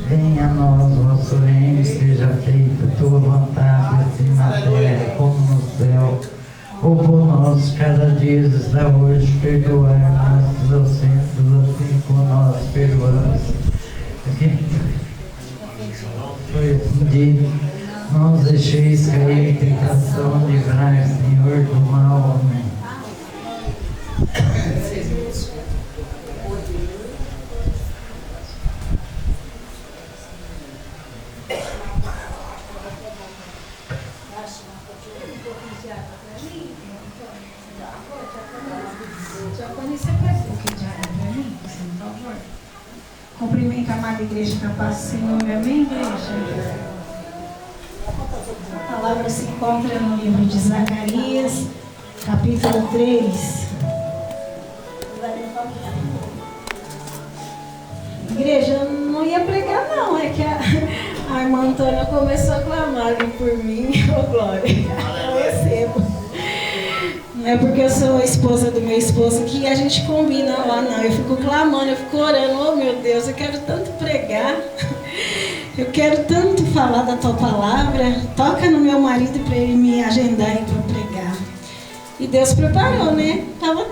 Venha a nós, vosso reino, seja feita a tua vontade, assim na terra como no céu. O pão nosso cada dia nos dá hoje, perdoar nossos ofensas, assim como nós perdoamos. Foi ofendido, não nos deixeis cair em tentação, livrai, Senhor, do mal. Amém. Cumprimento a amada igreja com a paz do Senhor, amém, igreja? A palavra se encontra no livro de Zacarias, capítulo 3. Igreja, eu não ia pregar não, é que a irmã Antônia começou a clamar por mim, ô glória, eu recebo. Não é porque eu sou a esposa do meu esposo que a gente combina lá, não. Eu fico clamando, eu fico orando. Oh, meu Deus, eu quero tanto pregar. Eu quero tanto falar da tua palavra. Toca no meu marido para ele me agendar aí para pregar. E Deus preparou, né? Estava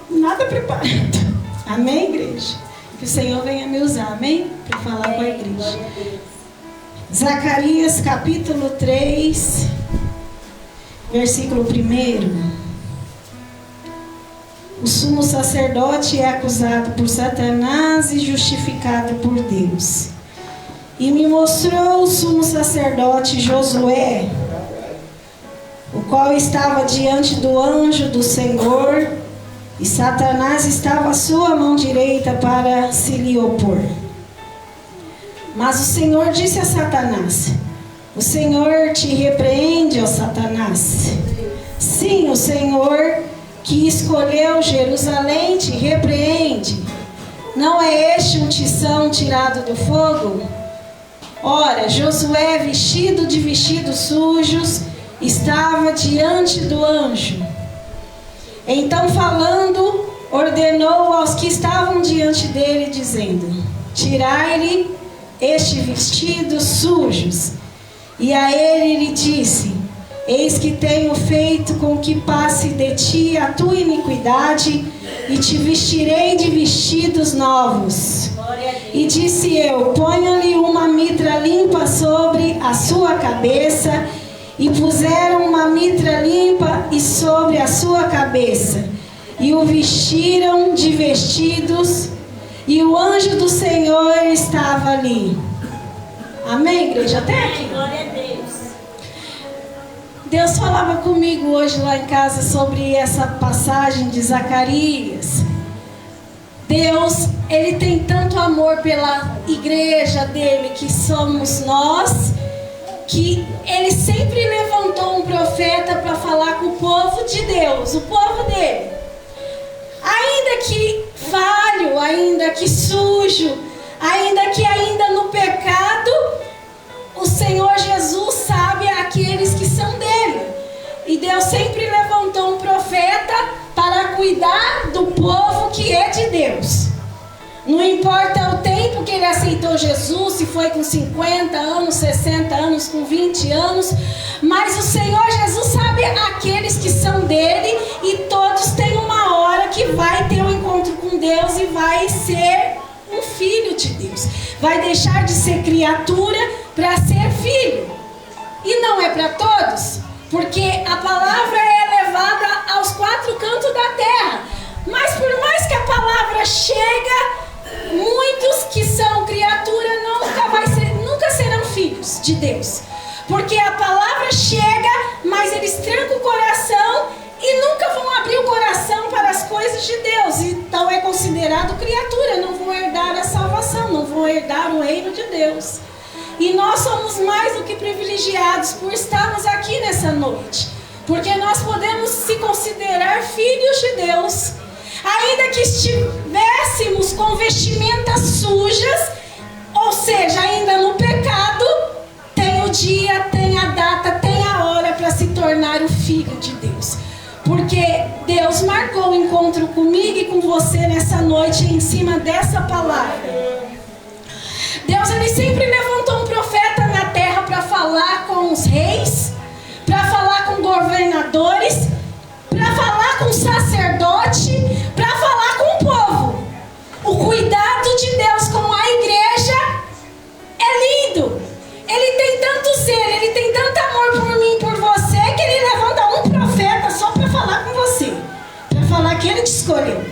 nada preparado. Amém, igreja? Que o Senhor venha me usar, amém? Para falar com a igreja. Zacarias, capítulo 3, versículo 1. O sumo sacerdote é acusado por Satanás e justificado por Deus. E me mostrou o sumo sacerdote Josué, o qual estava diante do anjo do Senhor, e Satanás estava à sua mão direita para se lhe opor. Mas o Senhor disse a Satanás: o Senhor te repreende, ó Satanás. Sim, o Senhor que escolheu Jerusalém te repreende. Não é este um tição tirado do fogo? Ora, Josué, vestido de vestidos sujos, estava diante do anjo. Então, falando, ordenou aos que estavam diante dele, dizendo: tirai-lhe este vestidos sujos. E a ele lhe disse: eis que tenho feito com que passe de ti a tua iniquidade, e te vestirei de vestidos novos. E disse eu: ponha-lhe uma mitra limpa sobre a sua cabeça. E puseram uma mitra limpa e sobre a sua cabeça, e o vestiram de vestidos, e o anjo do Senhor estava ali. Amém, igreja? Até aqui. Glória a Deus. Deus falava comigo hoje lá em casa sobre essa passagem de Zacarias. Deus, Ele tem tanto amor pela igreja dele, que somos nós, que Ele sempre levantou um profeta para falar com o povo de Deus, o povo dele. Ainda que falho, ainda que sujo, ainda no pecado, o Senhor Jesus sabe aqueles que são dele. E Deus sempre levantou um profeta para cuidar do povo que é de Deus. Não importa o tempo que ele aceitou Jesus, se foi com 50 anos, 60 anos, com 20 anos, mas o Senhor Jesus sabe aqueles que são dele, e todos têm uma hora que vai ter um encontro com Deus e vai ser um filho de Deus. Vai deixar de ser criatura para ser filho. E não é para todos, porque a palavra é levada aos 4 cantos da terra. Mas por mais que a palavra chega, muitos que são criatura nunca serão filhos de Deus. Porque a palavra chega, mas eles trancam o coração e nunca vão abrir o coração para as coisas de Deus. Então é considerado criatura, não vão herdar a salvação, não vão herdar o reino de Deus. E nós somos mais do que privilegiados por estarmos aqui nessa noite, porque nós podemos se considerar filhos de Deus. Ainda que estivéssemos com vestimentas sujas, ou seja, ainda no pecado, tem o dia, tem a data, tem a hora para se tornar o filho de Deus. Porque Deus marcou o encontro comigo e com você nessa noite em cima dessa palavra. Deus, Ele sempre pregadores, para falar com o sacerdote, para falar com o povo. O cuidado de Deus com a igreja é lindo. Ele tem tanto zelo, ele tem tanto amor por mim e por você, que ele levanta um profeta só para falar com você, para falar que ele te escolheu,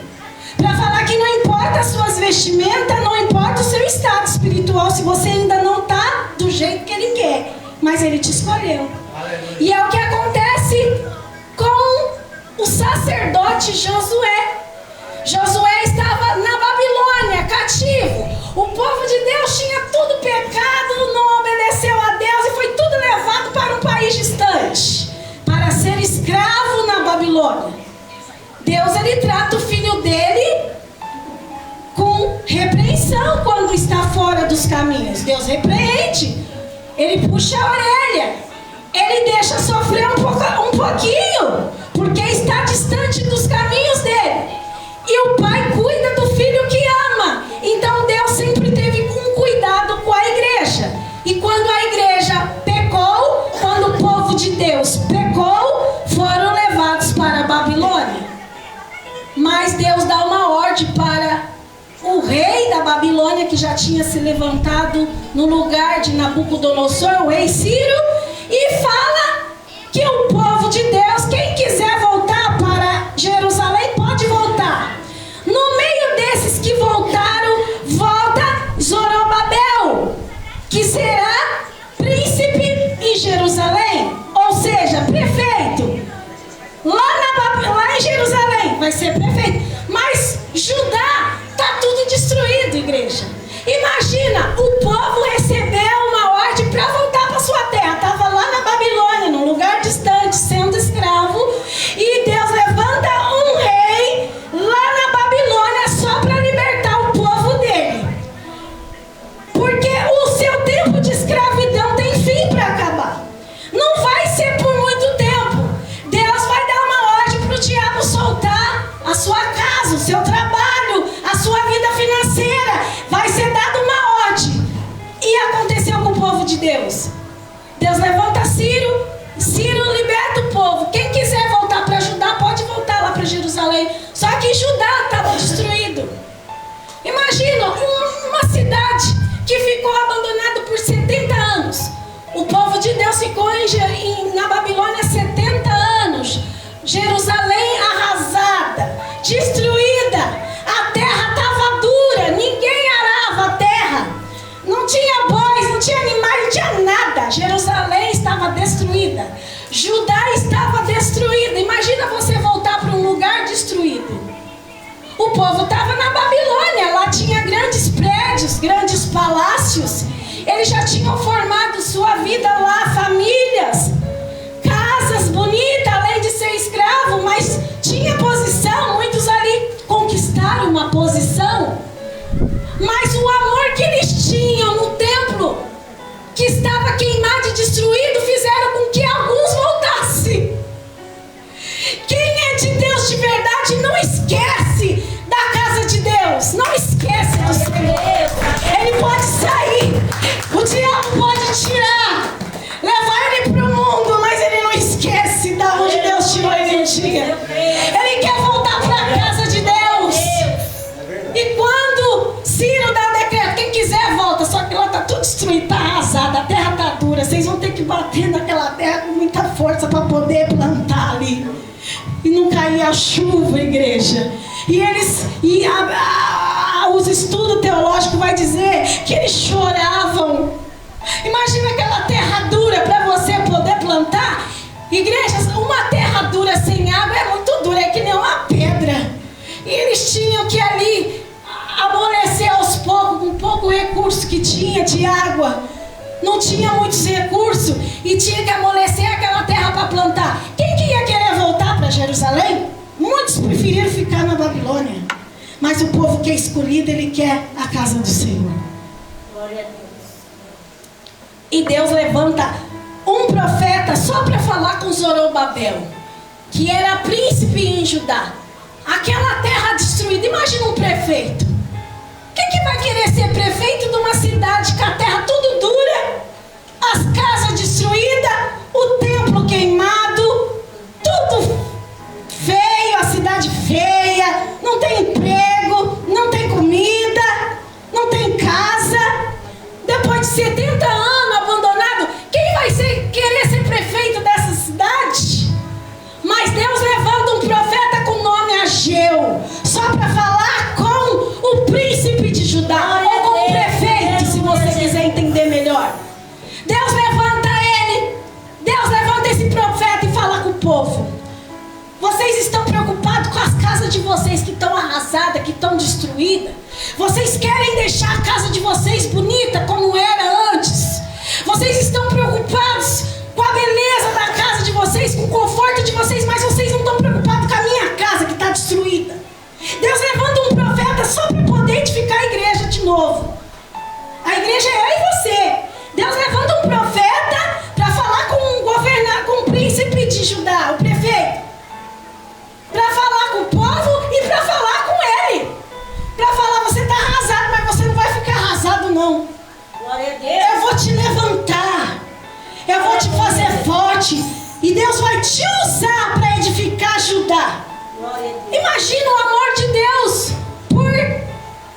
para falar que não importa as suas vestimentas, não importa o seu estado espiritual, se você ainda não está do jeito que ele quer, mas ele te escolheu. Aleluia. E é o que acontece com o sacerdote Josué. Josué estava na Babilônia, cativo. O povo de Deus tinha tudo pecado, não obedeceu a Deus e foi tudo levado para um país distante, para ser escravo na Babilônia. Deus, ele trata o filho dele com repreensão quando está fora dos caminhos. Deus repreende, ele puxa a orelha, ele deixa sofrer um pouquinho, porque está distante dos caminhos dele. E o pai cuida do filho que ama. Então Deus sempre teve um cuidado com a igreja. E quando a igreja pecou, quando o povo de Deus pecou, foram levados para a Babilônia. Mas Deus dá uma ordem para o rei da Babilônia, que já tinha se levantado no lugar de Nabucodonosor, o rei Ciro, e fala que o povo de Deus, quem quiser voltar para Jerusalém, pode voltar. No meio desses que voltaram, volta Zorobabel, que será príncipe em Jerusalém, ou seja, prefeito. Lá em Jerusalém vai ser prefeito. Mas Judá está tudo destruído, igreja. Imagina, o povo recebeu uma ordem para voltar para sua terra. Estava lá na Babilônia, num lugar distante, sendo escravo. E Deus levanta um rei lá na Babilônia só para libertar o povo dele. Porque o seu tempo de escravidão tem fim para acabar. Não vai ser por muito tempo. Deus vai dar uma ordem para o diabo soltar a sua casa, o seu trabalho, a sua vida financeira. Vai ser dada uma ordem. E aconteceu com o povo de Deus. Deus levanta Ciro, Ciro liberta o povo. Quem quiser voltar para Judá, pode voltar lá para Jerusalém. Só que Judá estava destruído. Imagina uma cidade que ficou abandonada por 70 anos. O povo de Deus ficou na Babilônia 70 anos. Jerusalém arrasada, destruída. A terra estava dura, ninguém arava a terra. Não tinha bois, não tinha animais, não tinha nada. Jerusalém estava destruída. Judá estava destruída. Imagina você voltar para um lugar destruído. O povo estava na Babilônia, lá tinha grandes prédios, grandes palácios. Eles já tinham formado sua vida lá, famílias, casas bonitas, além de ser escravo, mas tinha posição. Muitos ali conquistaram uma posição. Mas o amor que eles tinham no templo, que estava queimado e destruído, fizeram com que alguns voltassem. Quem é de Deus de verdade não esquece da casa de Deus, não esquece do Senhor. Ele pode sair, o diabo pode tirar, levar ele para o mundo, mas ele não esquece da onde Deus tirou ele um dia. Ele quer voltar para a casa de Deus. E quando Ciro dá o decreto, quem quiser volta, só que lá está tudo destruído, está arrasado, a terra está dura, vocês vão ter que bater naquela terra com muita força para poder plantar ali. E não caía a chuva, igreja. Os estudos teológicos vai dizer que eles choravam. Imagina aquela terra dura para você poder plantar. Igreja, uma terra dura sem água é muito dura, é que nem uma pedra. E eles tinham que ali amolecer aos poucos, com pouco recurso que tinha de água. Não tinha muitos recursos e tinha que amolecer aquela terra para plantar. Quem que ia querer voltar para Jerusalém? Muitos preferiram ficar na Babilônia. Mas o povo que é escolhido, ele quer a casa do Senhor. Glória a Deus. E Deus levanta um profeta só para falar com Zorobabel, que era príncipe em Judá. Aquela terra destruída. Imagina um prefeito. Quem que vai querer ser prefeito de uma cidade com a terra tudo dura, as casas destruídas, o templo queimado, tudo 70 anos abandonado, quem vai querer ser prefeito dessa cidade? Mas Deus levanta um profeta com o nome Ageu, só para falar com o príncipe de Judá, ou com o prefeito, se você quiser entender melhor. Deus levanta ele, Deus levanta esse profeta e fala com o povo. Vocês estão preocupados com as casas de vocês que estão arrasadas, que estão destruídas? Vocês querem deixar a casa de vocês bonita como era antes? Vocês estão preocupados com a beleza da casa de vocês, com o conforto de vocês, mas vocês não estão preocupados com a minha casa que está destruída. Deus levanta um profeta só para poder edificar a igreja de novo. A igreja é eu e você. Deus levanta um profeta para falar com o príncipe de Judá, o prefeito, para falar com o povo e para falar com ele, para falar: você está arrasado, mas você não vai ficar arrasado não. Glória a Deus. Eu vou te levantar, eu vou te fazer forte, e Deus vai te usar para edificar Judá. Glória a Deus. Imagina o amor de Deus por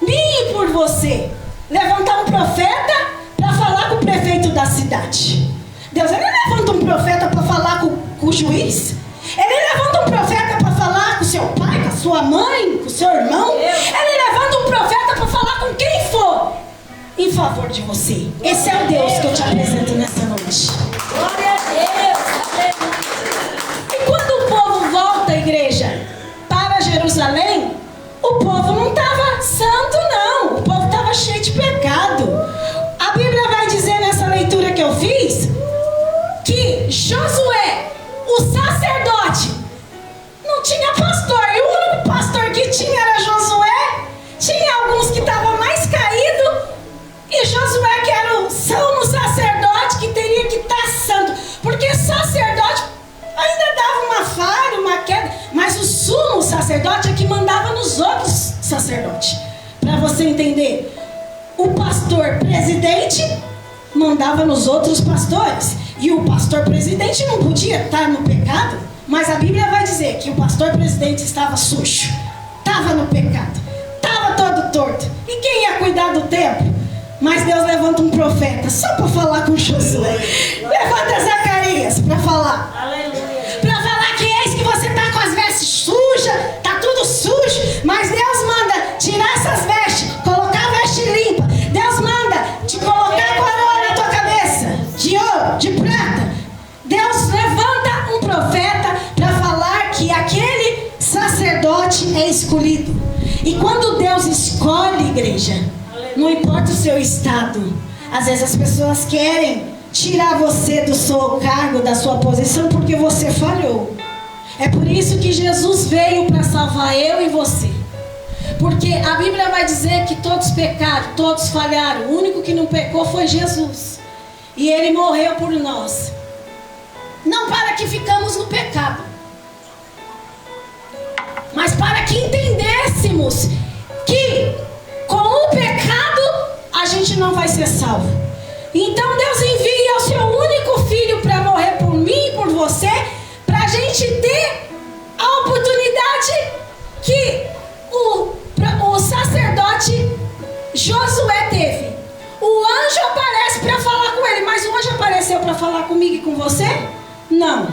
mim e por você. Levantar um profeta para falar com o prefeito da cidade. Deus, ele levanta um profeta para falar com o juiz. Ele levanta um profeta para falar com seu pai, com a sua mãe, com o seu irmão. Ele levanta um profeta para falar com quem for em favor de você. Esse é o Deus que eu te apresento nessa noite. Glória a Deus. E quando o povo volta, igreja, para Jerusalém, o povo não estava santo não. O povo estava cheio de pecado. A Bíblia vai dizer nessa leitura que eu fiz que Josué, o sacerdote, não tinha pastor. E o único pastor que tinha era Josué. Tinha alguns que estavam mais caídos. E Josué, que era o sumo sacerdote, que teria que estar santo. Porque sacerdote ainda dava uma falha, uma queda. Mas o sumo sacerdote é que mandava nos outros sacerdotes. Para você entender, o pastor presidente mandava nos outros pastores. E o pastor presidente não podia estar no pecado. Mas a Bíblia vai dizer que o pastor presidente estava sujo, estava no pecado, estava todo torto. E quem ia cuidar do templo? Mas Deus levanta um profeta só para falar com Josué. Levanta Zacarias para falar. Aleluia. Para falar que eis que você está com as vestes sujas, está tudo sujo. Mas Deus manda tirar essas vestes, colocar a veste limpa. Deus manda te colocar coroa na tua cabeça, de ouro, de prata. Deus levanta um profeta para falar que aquele sacerdote é escolhido. E quando Deus escolhe, igreja, não importa o seu estado. Às vezes as pessoas querem tirar você do seu cargo, da sua posição, porque você falhou. É por isso que Jesus veio para salvar eu e você. Porque a Bíblia vai dizer que todos pecaram, todos falharam. O único que não pecou foi Jesus. E Ele morreu por nós. Não para que ficamos no pecado, mas para que entendêssemos que com o pecado a gente não vai ser salvo. Então Deus envia o seu único filho para morrer por mim e por você, para a gente ter a oportunidade que o sacerdote Josué teve. O anjo aparece para falar com ele, mas o anjo apareceu para falar comigo e com você? Não.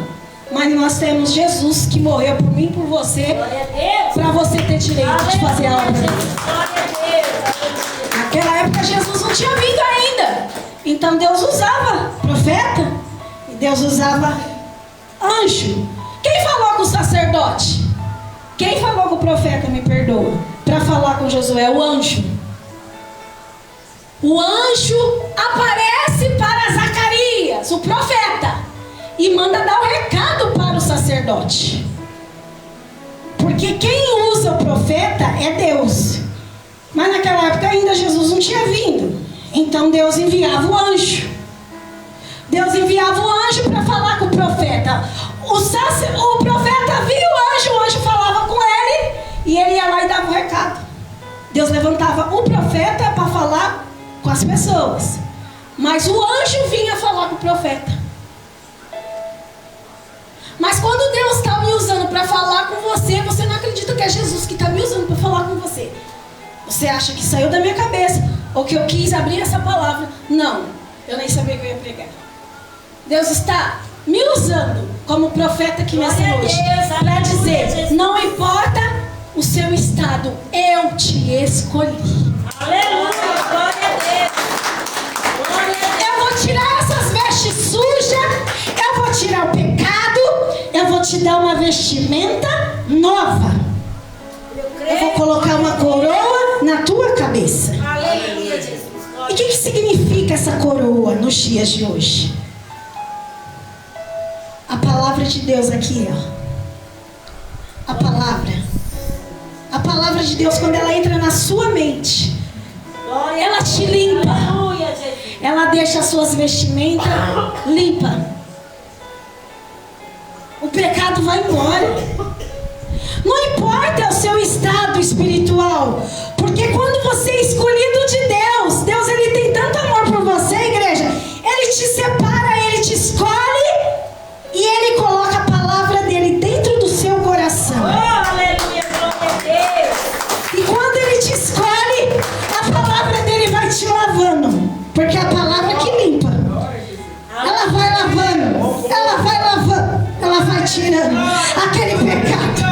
Mas nós temos Jesus que morreu por mim e por você, Glória a Deus. para você ter direito de fazer a obra dele. Glória a Deus. Naquela época Jesus não tinha vindo ainda. Então Deus usava profeta e Deus usava anjo. Quem falou com o sacerdote? Quem falou com o profeta, me perdoa, para falar com Josué? O anjo. O anjo aparece para Zacarias, o profeta, e manda dar o recado para o sacerdote. Porque quem usa o profeta é Deus. Mas naquela época ainda Jesus não tinha vindo. Então Deus enviava o anjo. Deus enviava o anjo para falar com o profeta. O profeta via o anjo falava com ele, e ele ia lá e dava o recado. Deus levantava o profeta para falar com as pessoas, mas o anjo vinha falar com o profeta. Mas quando Deus está me usando para falar com você, você não acredita que é Jesus que está me usando para falar com você. Você acha que saiu da minha cabeça. ou que eu quis abrir essa palavra. Não, eu nem sabia que eu ia pregar. Deus está me usando como profeta aqui nessa noite para dizer: não importa o seu estado, eu te escolhi. Aleluia, glória a Deus. Glória a Deus. Eu vou tirar essas vestes sujas, eu vou tirar o pecado, eu vou te dar uma vestimenta nova. Eu vou colocar uma coroa na tua cabeça. Aleluia, Jesus. E o que significa essa coroa nos dias de hoje? A palavra de Deus aqui, ó. A palavra de Deus, quando ela entra na sua mente, ela te limpa. Aleluia, Jesus. Ela deixa as suas vestimentas limpas. O pecado vai embora. Não importa o seu estado espiritual, porque quando você é escolhido de Deus, Deus ele tem tanto amor por você, igreja. Ele te separa, ele te escolhe e ele coloca a palavra dele dentro do seu coração. Oh, aleluia, glória a Deus. E quando ele te escolhe, a palavra dele vai te lavando, porque é a palavra que limpa. Ela vai lavando, ela vai tirando aquele pecado,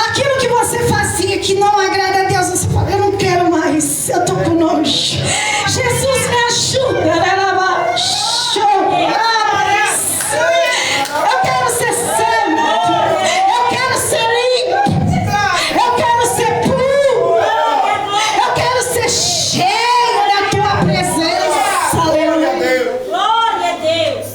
aquilo que você fazia que não agrada a Deus. Você fala: eu não quero mais, eu estou com nojo. Jesus, me ajuda. Eu quero ser santo, eu quero ser limpo, eu quero ser puro, eu quero ser cheio da tua presença. Aleluia. Glória a Deus.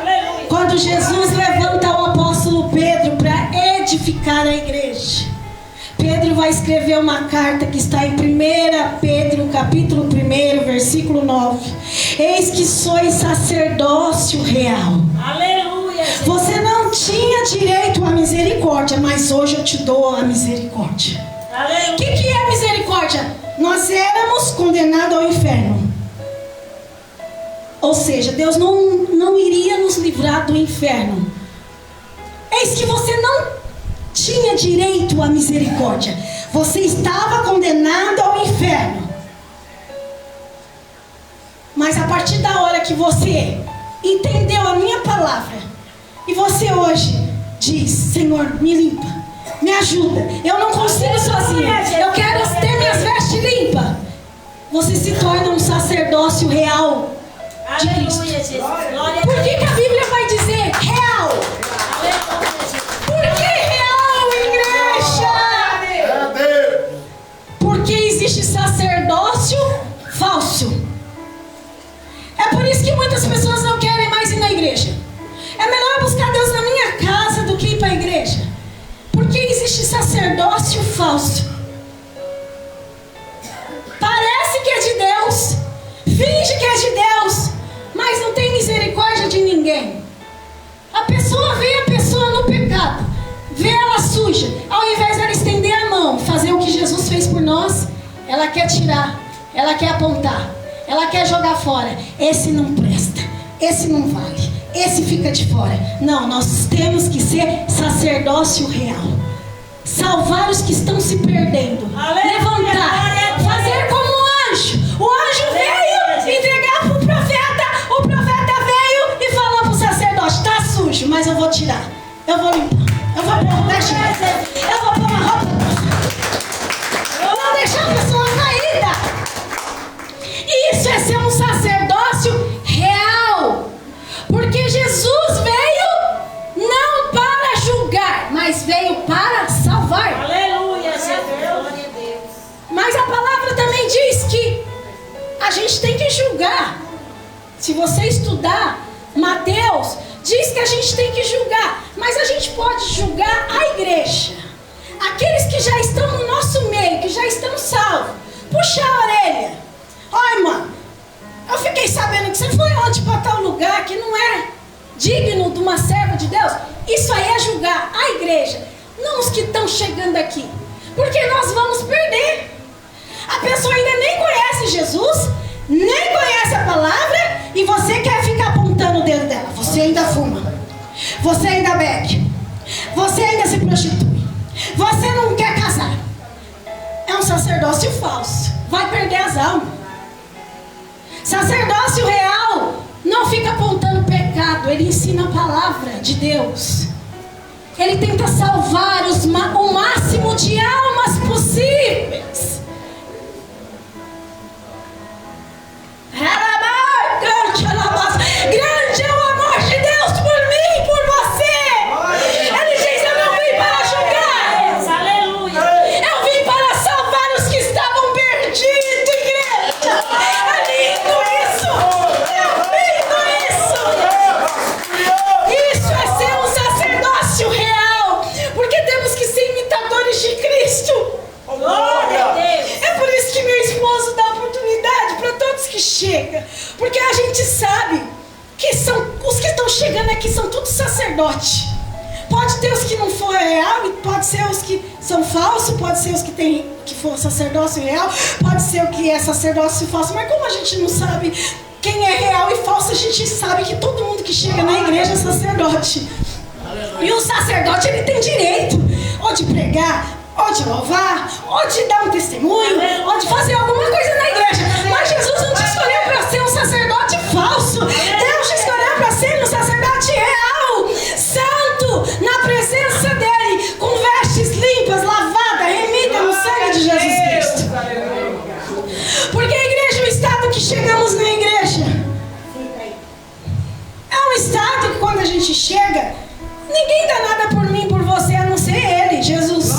Aleluia. Quando Jesus levanta o apóstolo Pedro para edificar a igreja, Pedro vai escrever uma carta que está em 1 Pedro, capítulo 1, versículo 9. Eis que sois sacerdócio real. Aleluia, Jesus. Você não tinha direito à misericórdia, mas hoje eu te dou a misericórdia. O Aleluia. que é misericórdia? Nós éramos condenados ao inferno. Ou seja, Deus não iria nos livrar do inferno. Eis que você não tinha direito à misericórdia. Você estava condenado ao inferno. Mas a partir da hora que você entendeu a minha palavra, e você hoje diz: Senhor, me limpa, me ajuda, eu não consigo sozinha, eu quero ter minhas vestes limpas. Você se torna um sacerdócio real de Cristo. Aleluia, Jesus. Glória a Por Deus. que a Bíblia vai dizer real? Aleluia, Jesus. Por que real, igreja? Porque existe sacerdócio falso. É por isso que muitas pessoas não querem mais ir na igreja. É melhor buscar Deus na minha casa do que ir para a igreja. Porque existe sacerdócio falso. Parece que é de Deus, finge que é de Deus, mas não tem misericórdia de ninguém. A pessoa vê a pessoa no pecado, vê ela suja, ao invés dela estender a mão, fazer o que Jesus fez por nós, ela quer tirar, ela quer apontar, ela quer jogar fora. Esse não presta, esse não vale, esse fica de fora. Não, nós temos que ser sacerdócio real. Salvar os que estão se perdendo. Aleluia, Levantar, fazer como um anjo. O anjo veio entregar para o profeta veio e falou para o sacerdote: está sujo, mas eu vou tirar, eu vou limpar, eu vou pôr, deixa, eu vou pôr uma roupa, eu vou deixar a pessoa caída. Isso é ser um sacerdócio real, porque Jesus veio não para julgar, mas veio para salvar. Aleluia, Jesus. Glória a Deus. Mas a palavra também diz que a gente tem que julgar. Se você estudar Mateus, diz que a gente tem que julgar, mas a gente pode julgar a igreja, aqueles que já estão no nosso meio, que já estão salvos. Puxa a orelha: ó, irmã, eu fiquei sabendo que você foi ontem para tal lugar que não é digno de uma serva de Deus. Isso aí é julgar a igreja, não os que estão chegando aqui, porque nós vamos perder. A pessoa ainda nem conhece Jesus, nem conhece a palavra, e você quer ficar apontando o dedo dela. Você ainda fuma, você ainda bebe, você ainda se prostitui, você não quer casar. É um sacerdócio falso. Vai perder as as almas. Sacerdócio real não fica apontando pecado, ele ensina a palavra de Deus. Ele tenta salvar o máximo de almas possíveis. Grande é o amor de Deus por mim e por você. Ele diz: eu não vim para julgar, Aleluia. eu vim para salvar os que estavam perdidos, igreja. É lindo isso. É lindo isso. Isso é ser um sacerdócio real, porque temos que ser imitadores de Cristo. Glória a Deus. É por isso que meu esposo dá oportunidade para todos que chegam, porque a gente sabe que os que estão chegando aqui são todos sacerdotes. Pode ter os que não for real, e pode ser os que são falsos, pode ser os que for sacerdócio real, pode ser o que é sacerdócio falso. Mas como a gente não sabe quem é real e falso, a gente sabe que todo mundo que chega na igreja é sacerdote. E o sacerdote, ele tem direito ou de pregar, ou de louvar, ou de dar um testemunho, ou de fazer alguma coisa na igreja. Mas Jesus não te escolheu para ser um sacerdote falso. Deus te escolheu para ser um sacerdote real, santo, na presença dele, com vestes limpas, lavadas, remidas no sangue de Jesus Cristo. Porque a igreja é o estado que chegamos na igreja. É um estado que quando a gente chega, ninguém dá nada por mim, por você, a não ser ele, Jesus.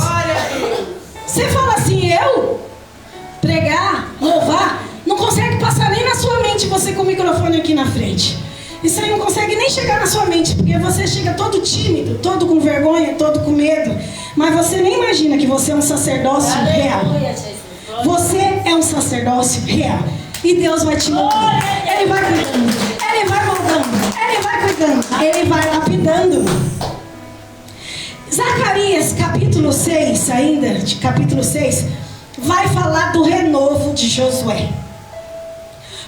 Você fala assim: eu pregar, louvar, não consegue passar nem na sua mente você com o microfone aqui na frente. Isso aí não consegue nem chegar na sua mente, porque você chega todo tímido, todo com vergonha, todo com medo. Mas você nem imagina que você é um sacerdócio real. Você é um sacerdócio real. E Deus vai te moldando. Ele vai cuidando. Ele vai moldando. Ele vai cuidando. Ele vai lapidando. Zacarias capítulo 6, ainda, de capítulo 6, vai falar do renovo de Josué.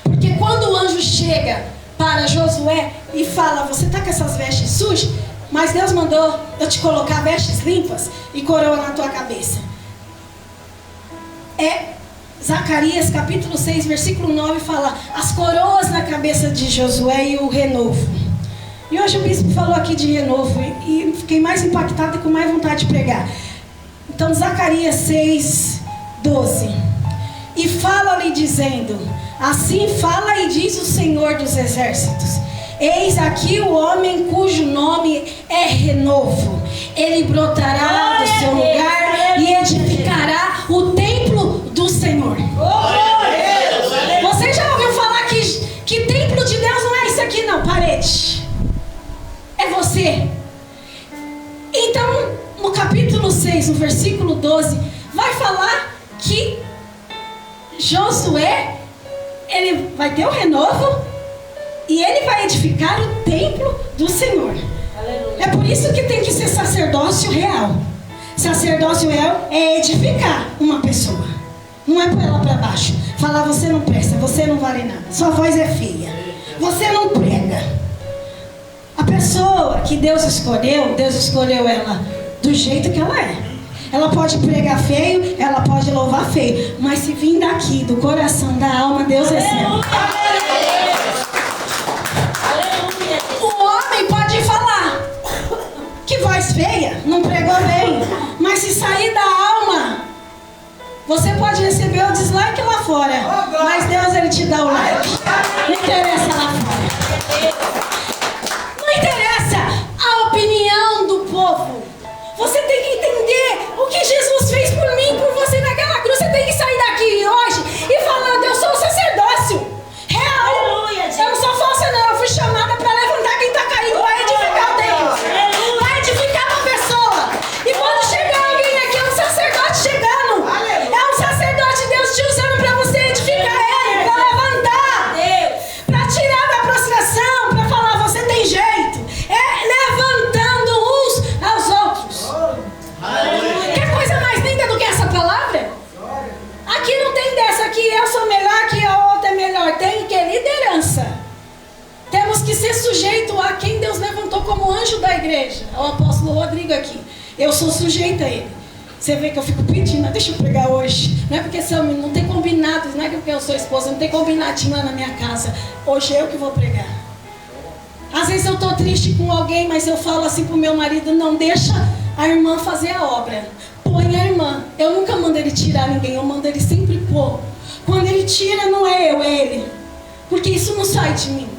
Porque quando o anjo chega para Josué e fala: você está com essas vestes sujas, mas Deus mandou eu te colocar vestes limpas e coroa na tua cabeça. Zacarias capítulo 6, versículo 9 fala: as coroas na cabeça de Josué e o renovo. E hoje o bispo falou aqui de renovo e fiquei mais impactada e com mais vontade de pregar. Então, Zacarias 6, 12. E fala-lhe dizendo: assim fala e diz o Senhor dos Exércitos: eis aqui o homem cujo nome é renovo. Ele brotará do seu lugar e edificará o templo do Senhor. Você já ouviu falar que templo de Deus não é isso aqui não, parede. É você. Então, no capítulo 6, no versículo 12, vai falar que Josué, ele vai ter o renovo e ele vai edificar o templo do Senhor. Aleluia. É por isso que tem que ser sacerdócio real. Sacerdócio real é edificar uma pessoa. Não é pôr ela para baixo. Falar: você não presta, você não vale nada, sua voz é feia, você não prega. A pessoa que Deus escolheu ela do jeito que ela é. Ela pode pregar feio, ela pode louvar feio, mas se vir daqui, do coração, da alma, Deus recebe. O homem pode falar que voz feia, não pregou bem, mas se sair da alma, você pode receber o dislike lá fora, mas Deus, ele te dá o like. Não interessa lá fora. Não interessa a opinião do povo. Você tem que entender o que Jesus fez por mim e por você naquela cruz. Você tem que sair daqui hoje e falando: eu sou um sacerdócio real. Aleluia, eu não sou falsa não, eu fui chamada para levantar quem está caído, vai edificar o templo, vai edificar uma pessoa. E quando chegar alguém aqui, é um sacerdote chegando. É um sacerdote, Deus te usando para você edificar ele, para levantar, para tirar da prostração, para falar: você tem jeito. É levantando uns aos outros. Quer coisa mais linda do que essa palavra? Aqui não tem dessa, aqui eu sou melhor, que a outra é melhor. Tem que liderança. Temos que ser sujeito a quem Deus levantou como anjo da igreja. O apóstolo Rodrigo aqui. Eu sou sujeita a ele. Você vê que eu fico pedindo, deixa eu pregar hoje. Não é porque não tem combinado, não é porque eu sou esposa, não tem combinadinho lá na minha casa. Hoje é eu que vou pregar. Às vezes eu estou triste com alguém, mas eu falo assim pro meu marido, não deixa a irmã fazer a obra. Põe a irmã. Eu nunca mando ele tirar ninguém, eu mando ele sempre pôr. Quando ele tira, não é eu, é ele. Porque isso não sai de mim.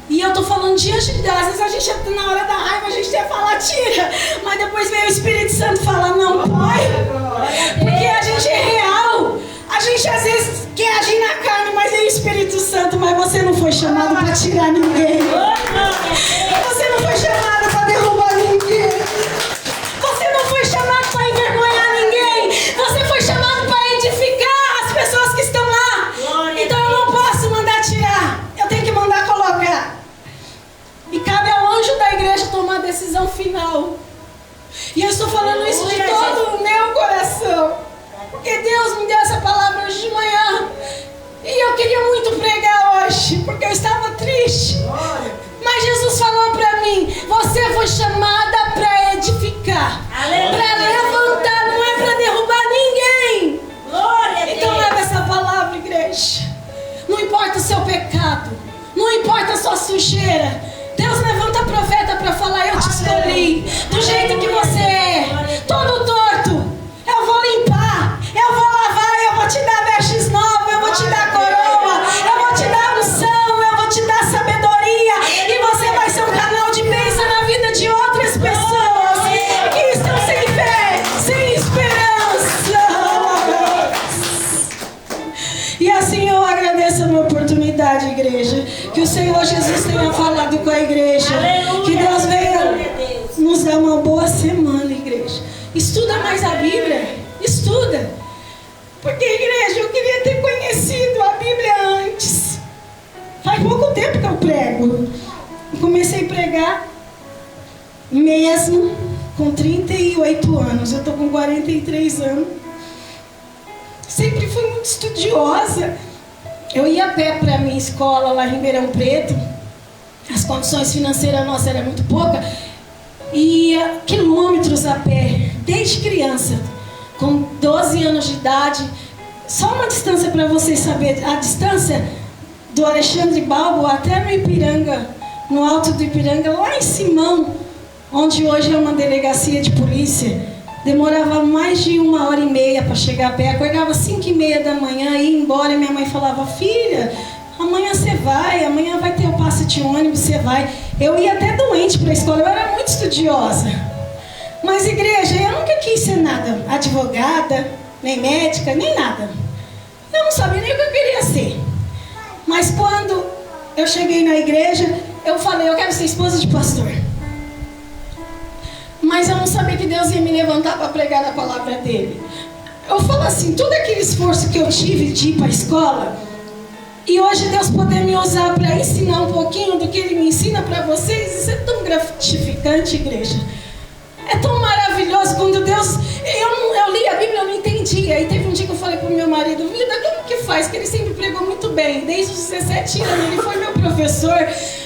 E eu estou falando diante de Deus. Às vezes a gente, na hora da raiva, a gente quer falar, tira. Mas depois vem o Espírito Santo falar, não, põe. Porque a gente é real. A gente às vezes quer agir na carne, mas é o Espírito Santo. Mas você não foi chamado para tirar ninguém. Você não foi chamado para derrubar ninguém. Você não foi chamado para envergonhar ninguém. Você foi chamado para edificar as pessoas que estão lá. Então eu não posso mandar tirar. Eu tenho que mandar colocar. E cabe ao anjo da igreja tomar a decisão final. E eu estou falando isso de todo o meu coração. Porque Deus me deu essa palavra hoje de manhã. E eu queria muito pregar hoje, porque eu estava triste. Mas Jesus falou para mim, você foi chamada para edificar. Para levantar, não é para derrubar ninguém. Então leva essa palavra, igreja. Não importa o seu pecado. Não importa a sua sujeira. Deus levanta profeta para falar, eu te escolhi. Do jeito que você é. Todo torto. Eu vou limpar. Eu vou lavar. Eu vou te dar vestes novas. Eu vou te dar coroa. Eu vou te dar unção. Eu vou te dar sabedoria. E você vai ser um canal de bênção na vida de outras pessoas que estão sem fé, sem esperança. E assim eu agradeço a minha oportunidade, igreja. Que o Senhor Jesus tenha falado com a igreja. Que Deus venha nos dar uma boa semana, igreja. Estuda mais a Bíblia. Estuda. Porque, igreja, eu queria ter conhecido a Bíblia antes. Faz pouco tempo que eu prego. Eu comecei a pregar mesmo com 38 anos. Eu estou com 43 anos. Sempre fui muito estudiosa. Eu ia a pé para a minha escola lá em Ribeirão Preto. As condições financeiras nossas eram muito poucas. Ia quilômetros a pé, desde criança. Com 12 anos de idade. Só uma distância para vocês saberem. A distância do Alexandre Balbo até no Ipiranga. No alto do Ipiranga, lá em Simão. Onde hoje é uma delegacia de polícia. Demorava mais de 1h30 para chegar a pé. Acordava 5h30 da manhã, ia embora. E minha mãe falava, filha, amanhã você vai. Amanhã vai ter o passe de ônibus, você vai. Eu ia até doente para a escola. Eu era muito estudiosa. Mas, igreja, eu nunca quis ser nada. Advogada, nem médica, nem nada. Eu não sabia nem o que eu queria ser. Mas quando eu cheguei na igreja, eu falei, eu quero ser esposa de pastor. Mas eu não sabia que Deus ia me levantar para pregar a palavra dele. Eu falo assim, todo aquele esforço que eu tive de ir para a escola, e hoje Deus poder me usar para ensinar um pouquinho do que Ele me ensina para vocês, isso é tão gratificante, igreja. É tão maravilhoso quando Deus... Eu li a Bíblia, eu não entendia. Aí teve um dia que eu falei para o meu marido, vida, como que faz? Que ele sempre pregou muito bem. Desde os 17 anos, ele foi meu professor.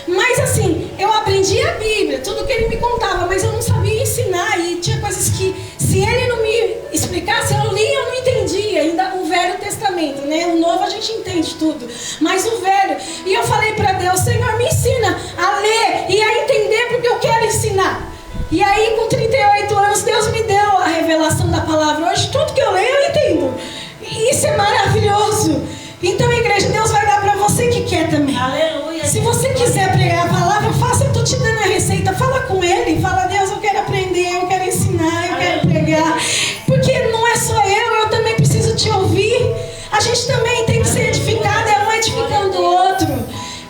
Mas assim, eu aprendi a Bíblia, tudo que ele me contava, mas eu não sabia ensinar. E tinha coisas que, se ele não me explicasse, eu li e eu não entendia. Ainda o Velho Testamento, né? O Novo a gente entende tudo. Mas o Velho... E eu falei para Deus, Senhor, me ensina a ler e a entender, porque eu quero ensinar. E aí, com 38 anos, Deus me deu a revelação da palavra. Hoje, tudo que eu leio, eu entendo. E isso é maravilhoso. Então, igreja, Deus vai dar para você que quer também. Aleluia. Se você quiser pregar a palavra, faça, eu estou te dando a receita. Fala com Ele. Fala, Deus, eu quero aprender, eu quero ensinar, eu quero pregar. Porque não é só eu também preciso te ouvir. A gente também tem que ser edificado, é um edificando o outro.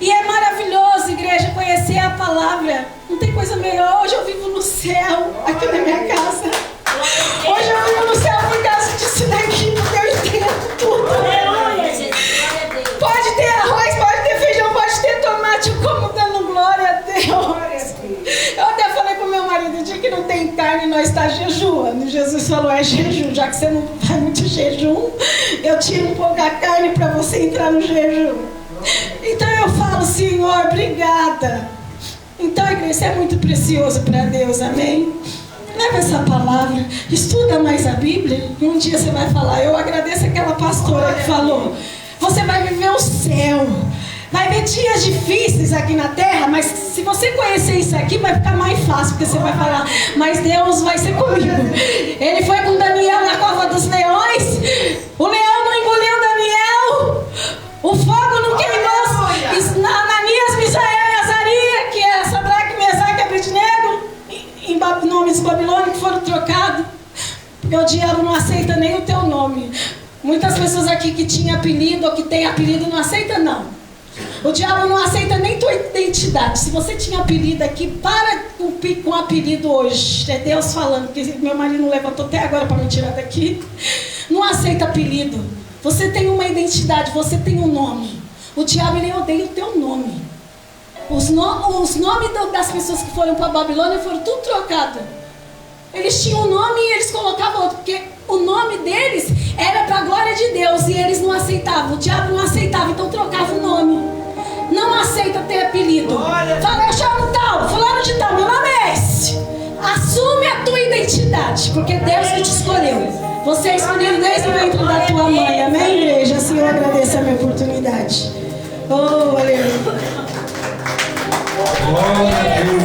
E é maravilhoso, igreja, conhecer a palavra. Não tem coisa melhor. Hoje eu vivo no céu, aqui na minha casa. Hoje eu vivo no céu por causa disso daqui, porque eu entendo tudo. Pode ter arroz, pode ter feijão, pode ter tomate, eu como dando glória a Deus. Eu até falei pro meu marido, o dia que não tem carne, nós está jejuando. Jesus falou, é jejum, já que você não faz muito jejum, eu tiro um pouco a carne para você entrar no jejum. Então eu falo, Senhor, obrigada. Então, igreja, isso é muito precioso para Deus, amém? Leva essa palavra, estuda mais a Bíblia e um dia você vai falar. Eu agradeço aquela pastora que falou: você vai viver o céu. Vai ver dias difíceis aqui na terra, mas se você conhecer isso aqui, vai ficar mais fácil, porque você vai falar, mas Deus vai ser comigo. Ele foi com Daniel na cova dos leões, o leão não engoliu Daniel, o fogo não queimou Ananias, Misael e Azaria, que é Sadraque, Mesaque e Abednego, em nomes babilônicos que foram trocados, porque o diabo não aceita nem o teu nome. Muitas pessoas aqui que tinham apelido ou que têm apelido não aceita não. O diabo não aceita nem tua identidade. Se você tinha apelido aqui, para com o apelido hoje. É Deus falando, porque meu marido levantou até agora para me tirar daqui. Não aceita apelido. Você tem uma identidade, você tem um nome. O diabo, ele odeia o teu nome. Os nomes das pessoas que foram para a Babilônia foram tudo trocados. Eles tinham um nome e eles colocavam outro, porque o nome deles era para a glória de Deus e eles não aceitavam. O diabo não aceitava, então trocava o nome. Não aceita ter apelido. Fala, eu chamo tal, fulano de tal, meu nome é esse. Assume a tua identidade, porque Deus que te escolheu. Você é escolhido desde o ventre da tua mãe. Amém, igreja? Assim eu agradeço a minha oportunidade. Oh, aleluia. Glória a Deus.